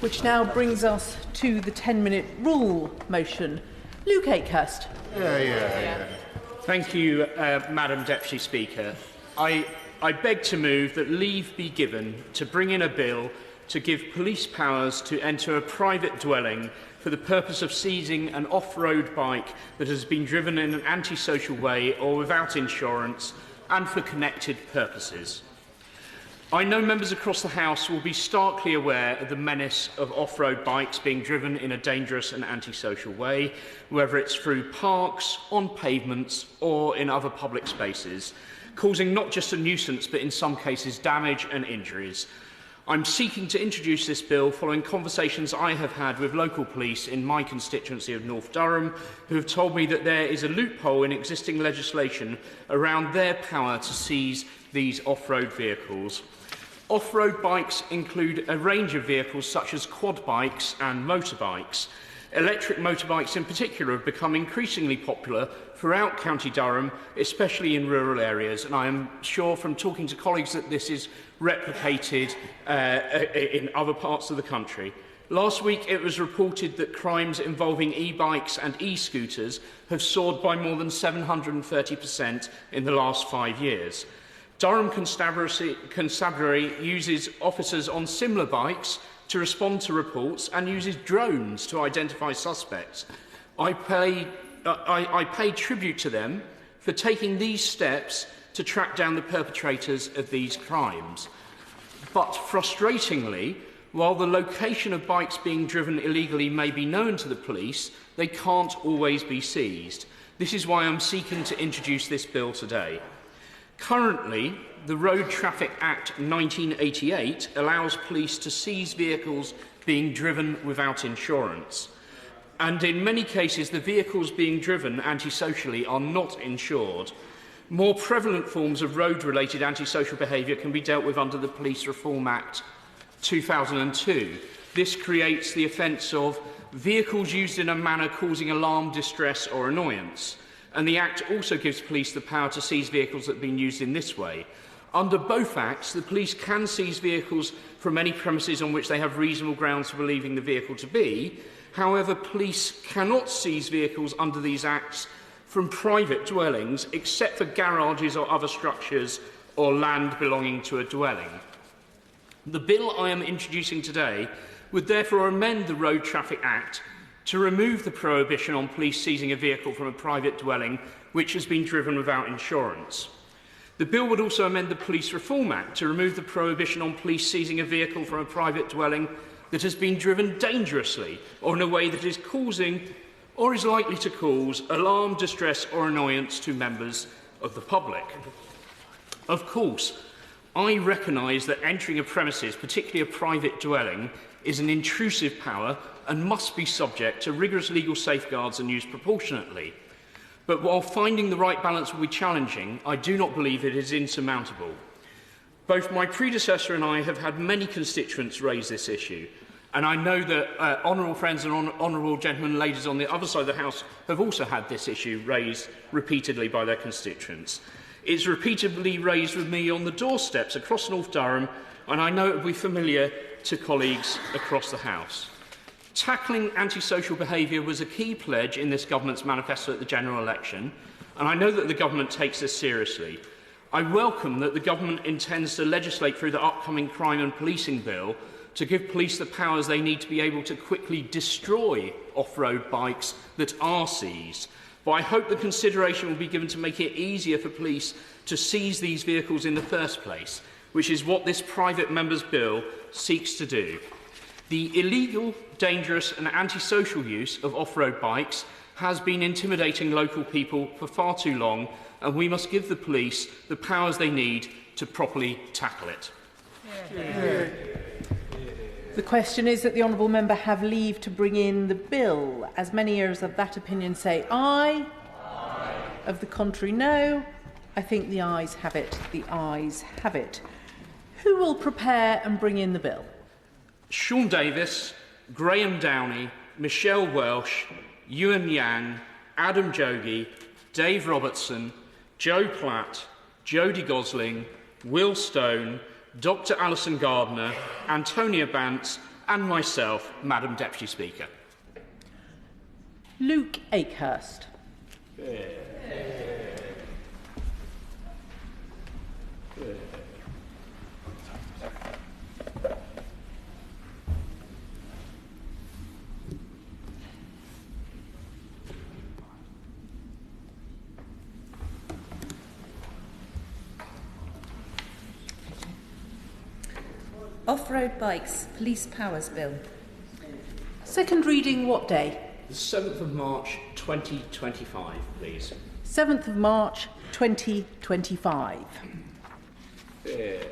Which now brings us to the 10-minute rule motion. Luke Akehurst. Thank you, Madam Deputy Speaker. I beg to move that leave be given to bring in a bill to give police powers to enter a private dwelling for the purpose of seizing an off-road bike that has been driven in an antisocial way or without insurance and for connected purposes. I know members across the House will be starkly aware of the menace of off-road bikes being driven in a dangerous and antisocial way, whether it's through parks, on pavements or in other public spaces, causing not just a nuisance but in some cases damage and injuries. I'm seeking to introduce this bill following conversations I have had with local police in my constituency of North Durham, who have told me that there is a loophole in existing legislation around their power to seize these off-road vehicles. Off-road bikes include a range of vehicles such as quad bikes and motorbikes. Electric motorbikes in particular have become increasingly popular throughout County Durham, especially in rural areas, and I am sure from talking to colleagues that this is replicated in other parts of the country. Last week it was reported that crimes involving e-bikes and e-scooters have soared by more than 730% in the last 5 years. Durham Constabulary uses officers on similar bikes to respond to reports and uses drones to identify suspects. I pay tribute to them for taking these steps to track down the perpetrators of these crimes. But frustratingly, while the location of bikes being driven illegally may be known to the police, they can't always be seized. This is why I'm seeking to introduce this bill today. Currently, the Road Traffic Act 1988 allows police to seize vehicles being driven without insurance. And in many cases, the vehicles being driven antisocially are not insured. More prevalent forms of road-related antisocial behaviour can be dealt with under the Police Reform Act 2002. This creates the offence of vehicles used in a manner causing alarm, distress or annoyance. And the Act also gives police the power to seize vehicles that have been used in this way. Under both Acts, the police can seize vehicles from any premises on which they have reasonable grounds for believing the vehicle to be. However, police cannot seize vehicles under these Acts from private dwellings, except for garages or other structures or land belonging to a dwelling. The bill I am introducing today would therefore amend the Road Traffic Act to remove the prohibition on police seizing a vehicle from a private dwelling which has been driven without insurance. The bill would also amend the Police Reform Act to remove the prohibition on police seizing a vehicle from a private dwelling that has been driven dangerously or in a way that is causing or is likely to cause alarm, distress or annoyance to members of the public. Of course, I recognise that entering a premises, particularly a private dwelling, is an intrusive power and must be subject to rigorous legal safeguards and used proportionately. But while finding the right balance will be challenging, I do not believe it is insurmountable. Both my predecessor and I have had many constituents raise this issue, and I know that honourable friends and honourable gentlemen and ladies on the other side of the House have also had this issue raised repeatedly by their constituents. It's repeatedly raised with me on the doorsteps across North Durham, and I know it will be familiar to colleagues across the House. Tackling antisocial behaviour was a key pledge in this government's manifesto at the general election, and I know that the government takes this seriously. I welcome that the government intends to legislate through the upcoming crime and policing bill to give police the powers they need to be able to quickly destroy off-road bikes that are seized. But I hope the consideration will be given to make it easier for police to seize these vehicles in the first place, which is what this private member's bill seeks to do. The illegal, dangerous and antisocial use of off-road bikes has been intimidating local people for far too long, and we must give the police the powers they need to properly tackle it. The question is that the honourable member have leave to bring in the bill. As many heirs of that opinion say aye. Aye. Of the contrary, no. I think the ayes have it. The ayes have it. Who will prepare and bring in the bill? Sean Davis, Graham Downey, Michelle Welsh, Ewan Yang, Adam Jogi, Dave Robertson, Joe Platt, Jodie Gosling, Will Stone, Dr Alison Gardner, Antonia Bantz and myself, Madam Deputy Speaker. Luke Akehurst. Off-road bikes, police powers bill. Second reading what day? The 7th of March 2025, please. 7th of March 2025. Yeah.